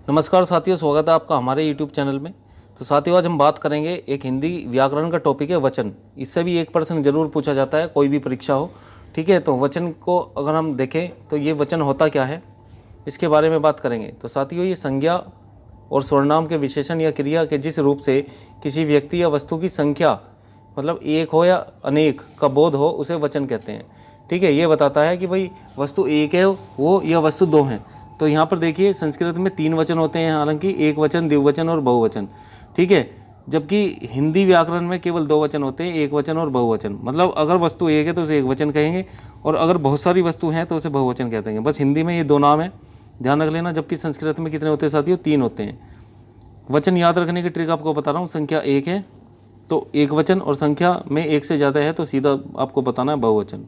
नमस्कार साथियों, स्वागत है आपका हमारे YouTube चैनल में। तो साथियों, आज हम बात करेंगे एक हिंदी व्याकरण का टॉपिक है वचन। इससे भी एक प्रश्न जरूर पूछा जाता है, कोई भी परीक्षा हो। ठीक है, तो वचन को अगर हम देखें तो ये वचन होता क्या है, इसके बारे में बात करेंगे। तो साथियों, ये संज्ञा और सर्वनाम के विशेषण या क्रिया के जिस रूप से किसी व्यक्ति या वस्तु की संख्या मतलब एक हो या अनेक का बोध हो उसे वचन कहते हैं। ठीक है, ये बताता है कि भाई वस्तु एक है वो या वस्तु दो हैं। तो यहाँ पर देखिए, संस्कृत में 3 वचन होते हैं, हालांकि एक वचन, द्विवचन और बहुवचन। ठीक है, जबकि हिंदी व्याकरण में केवल 2 वचन होते हैं, एक वचन और बहुवचन। मतलब अगर वस्तु एक है तो उसे एक वचन कहेंगे, और अगर बहुत सारी वस्तु हैं तो उसे बहुवचन कहते हैं। बस हिंदी में ये 2 नाम है, ध्यान रख लेना। जबकि संस्कृत में कितने होते हैं साथियों? 3 होते हैं। वचन याद रखने की ट्रिक आपको बता रहा हूँ। संख्या एक है तो एक वचन, और संख्या में एक से ज़्यादा है तो सीधा आपको बताना है बहुवचन।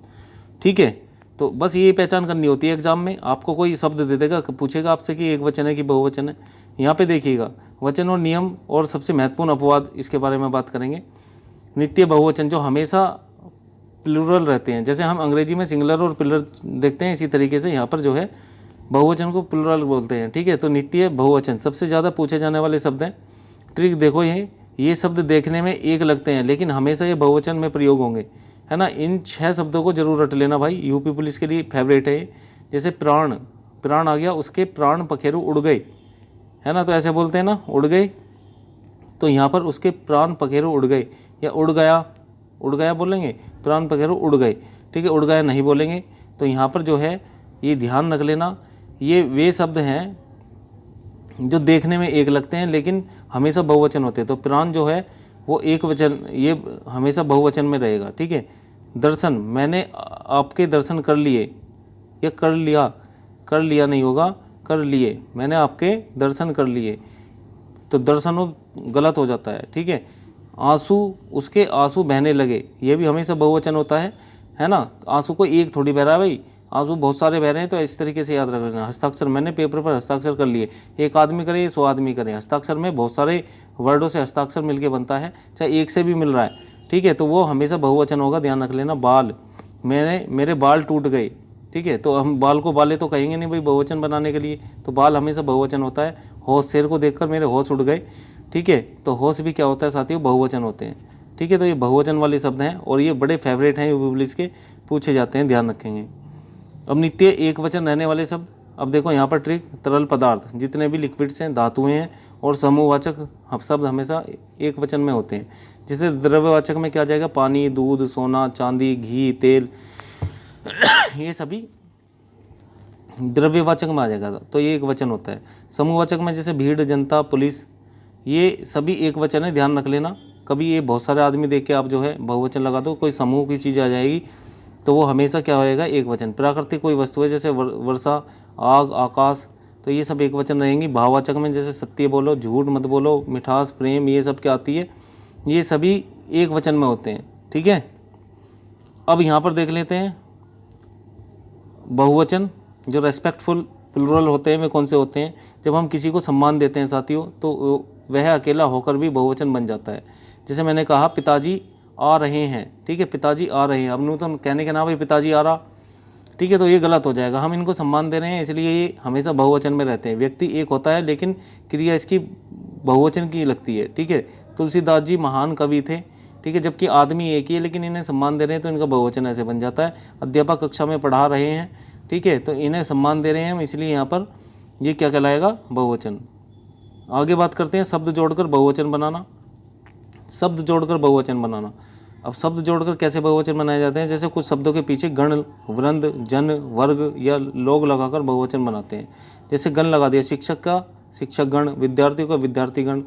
ठीक है, तो बस ये पहचान करनी होती है। एग्जाम में आपको कोई शब्द दे देगा, पूछेगा आपसे कि एक वचन है कि बहुवचन है। यहाँ पे देखिएगा, वचन और नियम और सबसे महत्वपूर्ण अपवाद, इसके बारे में बात करेंगे। नित्य बहुवचन जो हमेशा प्लूरल रहते हैं, जैसे हम अंग्रेजी में सिंगुलर और प्लूरल देखते हैं, इसी तरीके से यहाँ पर जो है बहुवचन को प्लूरल बोलते हैं। ठीक है, तो नित्य बहुवचन सबसे ज़्यादा पूछे जाने वाले शब्द हैं। ट्रिक देखो, ये शब्द देखने में एक लगते हैं लेकिन हमेशा ये बहुवचन में प्रयोग होंगे, है ना। इन 6 शब्दों को जरूर रट लेना भाई, यूपी पुलिस के लिए फेवरेट है ये। जैसे प्राण, प्राण आ गया, उसके प्राण पखेरु उड़ गए, है ना। तो ऐसे बोलते हैं ना, उड़ गए। तो यहाँ पर उसके प्राण पखेरु उड़ गए, या उड़ गया बोलेंगे, प्राण पखेरु उड़ गए। ठीक है, उड़ गया नहीं बोलेंगे। तो यहाँ पर जो है ये ध्यान रख लेना, ये वे शब्द हैं जो देखने में एक लगते हैं लेकिन हमेशा बहुवचन होते हैं। तो प्राण जो है वो एक वचन, ये हमेशा बहुवचन में रहेगा। ठीक है, दर्शन, मैंने आपके दर्शन कर लिए, या कर लिया नहीं होगा, कर लिए, मैंने आपके दर्शन कर लिए, तो दर्शन गलत हो जाता है। ठीक है, आंसू, उसके आंसू बहने लगे, ये भी हमेशा बहुवचन होता है ना। आंसू को एक थोड़ी बह रहा है भाई, आंसू बहुत सारे बह रहे हैं। तो इस तरीके से याद रख लेना। हस्ताक्षर, मैंने पेपर पर हस्ताक्षर कर लिए, एक आदमी करे 100 आदमी करे। हस्ताक्षर में बहुत सारे वर्डों से हस्ताक्षर मिलके बनता है, चाहे एक से भी मिल रहा है। ठीक है, तो वो हमेशा बहुवचन होगा, ध्यान रख लेना। बाल, मेरे बाल टूट गए। ठीक है, तो हम बाल को बाले तो कहेंगे नहीं भाई बहुवचन बनाने के लिए, तो बाल हमेशा बहुवचन होता है। होश, शेर को देखकर मेरे होश उड़ गए। ठीक है, तो होश भी क्या होता है साथियों? बहुवचन होते हैं। ठीक है, तो ये बहुवचन वाले शब्द हैं और ये बड़े फेवरेट हैं, यूपी पुलिस के पूछे जाते हैं, ध्यान रखेंगे। अब नित्य एक वचन रहने वाले शब्द, अब देखो यहाँ पर ट्रिक। तरल पदार्थ, जितने भी लिक्विड्स हैं, धातुएं हैं, और समूहवाचक शब्द हमेशा एक वचन में होते हैं। जैसे द्रव्यवाचक में क्या आ जाएगा? पानी, दूध, सोना, चांदी, घी, तेल, ये सभी द्रव्यवाचक में आ जाएगा, तो ये एक वचन होता है। समूहवाचक में जैसे भीड़, जनता, पुलिस, ये सभी एक वचन है, ध्यान रख लेना। कभी ये बहुत सारे आदमी देख के आप जो है बहुवचन लगा दो, कोई समूह की चीज़ आ जाएगी तो वो हमेशा क्या होएगा? एक वचन। प्राकृतिक कोई वस्तु है, जैसे वर्षा, आग, आकाश, तो ये सब एक वचन रहेंगी। भाववाचक में जैसे सत्य बोलो, झूठ मत बोलो, मिठास, प्रेम, ये सब क्या आती है, ये सभी एक वचन में होते हैं। ठीक है, अब यहाँ पर देख लेते हैं बहुवचन जो रेस्पेक्टफुल प्लूरल होते हैं वे कौन से होते हैं। जब हम किसी को सम्मान देते हैं साथियों, तो वह अकेला होकर भी बहुवचन बन जाता है। जैसे मैंने कहा पिताजी आ रहे हैं। ठीक है, पिताजी आ रहे हैं, अब नू तो कहने के ना भाई पिताजी आ रहा। ठीक है, तो ये गलत हो जाएगा। हम इनको सम्मान दे रहे हैं, इसलिए ये हमेशा बहुवचन में रहते हैं। व्यक्ति एक होता है लेकिन क्रिया इसकी बहुवचन की लगती है। ठीक है, तुलसीदास जी महान कवि थे। ठीक है, जबकि आदमी एक ही है लेकिन इन्हें सम्मान दे रहे हैं तो इनका बहुवचन ऐसे बन जाता है। अध्यापक कक्षा में पढ़ा रहे हैं, ठीक है, तो इन्हें सम्मान दे रहे हैं हम, इसलिए यहाँ पर ये क्या कहलाएगा? बहुवचन। आगे बात करते हैं शब्द जोड़कर बहुवचन बनाना। शब्द जोड़कर बहुवचन बनाना, अब शब्द जोड़कर कैसे बहुवचन बनाए जाते हैं? जैसे कुछ शब्दों के पीछे गण, वृंद, जन, वर्ग या लोग लगाकर बहुवचन बनाते हैं। जैसे गण लगा दिया, शिक्षक का शिक्षक गण, विद्यार्थियों का विद्यार्थी गण।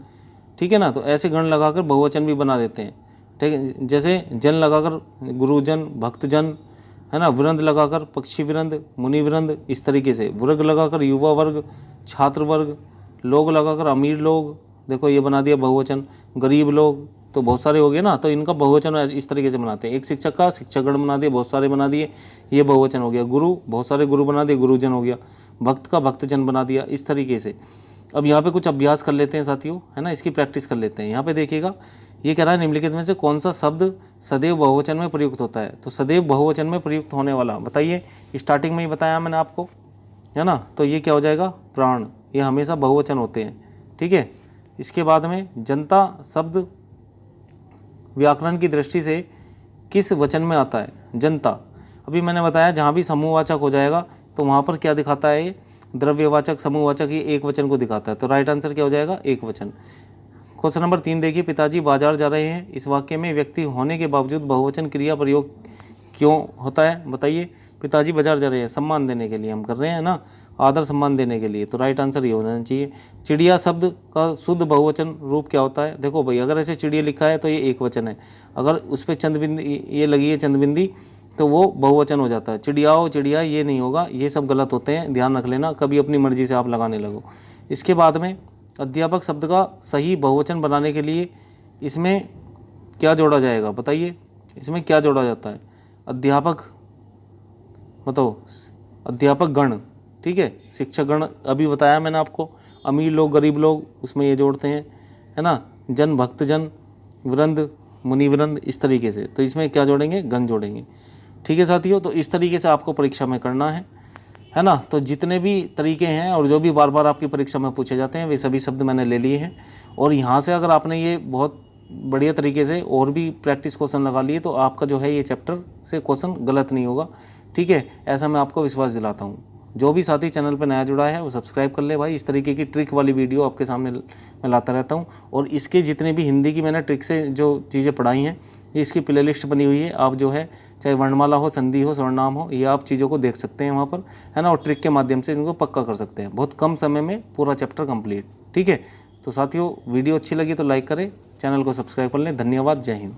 ठीक है ना, तो ऐसे गण लगाकर बहुवचन भी बना देते हैं। ठीक है, जैसे जन लगाकर गुरुजन, भक्तजन, है ना। वृंद लगाकर पक्षी वृंद, मुनि वृंद, इस तरीके से। वर्ग लगाकर युवा वर्ग, छात्र वर्ग। लोग लगाकर अमीर लोग, देखो ये बना दिया बहुवचन। गरीब लोग, तो बहुत सारे हो गए ना, तो इनका बहुवचन इस तरीके से बनाते हैं। एक शिक्षक का शिक्षकगण बना दिए, बहुत सारे बना दिए, ये बहुवचन हो गया। गुरु, बहुत सारे गुरु बना दिए, गुरुजन हो गया। भक्त का भक्तजन बना दिया, इस तरीके से। अब यहाँ पे कुछ अभ्यास कर लेते हैं साथियों, है ना, इसकी प्रैक्टिस कर लेते हैं। यहाँ पे देखिएगा, ये कह रहा है निम्नलिखित में से कौन सा शब्द सदैव बहुवचन में प्रयुक्त होता है। तो सदैव बहुवचन में प्रयुक्त होने वाला बताइए, स्टार्टिंग में ही बताया मैंने आपको, है ना। तो ये क्या हो जाएगा? प्राण। ये हमेशा बहुवचन होते हैं, ठीक है। इसके बाद में जनता शब्द व्याकरण की दृष्टि से किस वचन में आता है? जनता। अभी मैंने बताया जहाँ भी समूहवाचक हो जाएगा तो वहाँ पर क्या दिखाता है? ये द्रव्यवाचक समूहवाचक ये एक वचन को दिखाता है, तो राइट आंसर क्या हो जाएगा? एक वचन। क्वेश्चन नंबर 3 देखिए, पिताजी बाजार जा रहे हैं। इस वाक्य में व्यक्ति होने के बावजूद बहुवचन क्रिया प्रयोग क्यों होता है? बताइए। पिताजी बाजार जा रहे हैं, सम्मान देने के लिए हम कर रहे हैं ना, आदर सम्मान देने के लिए, तो राइट आंसर ये होना चाहिए। चिड़िया शब्द का शुद्ध बहुवचन रूप क्या होता है? देखो भाई, अगर ऐसे चिड़िया लिखा है तो ये एक वचन है, अगर उस पर चंदबिंदी ये लगी है चंदबिंदी तो वो बहुवचन हो जाता है। चिड़ियाओ चिड़िया ये नहीं होगा, ये सब गलत होते हैं, ध्यान रख लेना, कभी अपनी मर्जी से आप लगाने लगो। इसके बाद में अध्यापक शब्द का सही बहुवचन बनाने के लिए इसमें क्या जोड़ा जाएगा? बताइए, इसमें क्या जोड़ा जाता है? अध्यापक, बताओ, अध्यापक गण, ठीक है, शिक्षक गण अभी बताया मैंने आपको, अमीर लोग गरीब लोग उसमें ये जोड़ते हैं, है ना, जन भक्तजन वृंद मुनिवृंद, इस तरीके से, तो इसमें क्या जोड़ेंगे? गण जोड़ेंगे, ठीक है साथियों। तो इस तरीके से आपको परीक्षा में करना है ना। तो जितने भी तरीके हैं और जो भी बार बार आपकी परीक्षा में पूछे जाते हैं वे सभी शब्द मैंने ले लिए हैं, और यहाँ से अगर आपने ये बहुत बढ़िया तरीके से और भी प्रैक्टिस क्वेश्चन लगा लिए तो आपका जो है ये चैप्टर से क्वेश्चन गलत नहीं होगा, ठीक है, ऐसा मैं आपको विश्वास दिलाता हूँ। जो भी साथी चैनल पर नया जुड़ा है वो सब्सक्राइब कर ले भाई, इस तरीके की ट्रिक वाली वीडियो आपके सामने मैं लाता रहता हूँ। और इसके जितने भी हिंदी की मैंने ट्रिक से जो चीज़ें पढ़ाई हैं ये इसकी प्ले लिस्ट बनी हुई है, आप जो है चाहे वर्णमाला हो, संधि हो, सर्वनाम हो, ये आप चीज़ों को देख सकते हैं वहाँ पर, है ना, और ट्रिक के माध्यम से इनको पक्का कर सकते हैं, बहुत कम समय में पूरा चैप्टर कंप्लीट, ठीक है। तो साथियों वीडियो अच्छी लगी तो लाइक करें, चैनल को सब्सक्राइब कर लें। धन्यवाद, जय हिंद।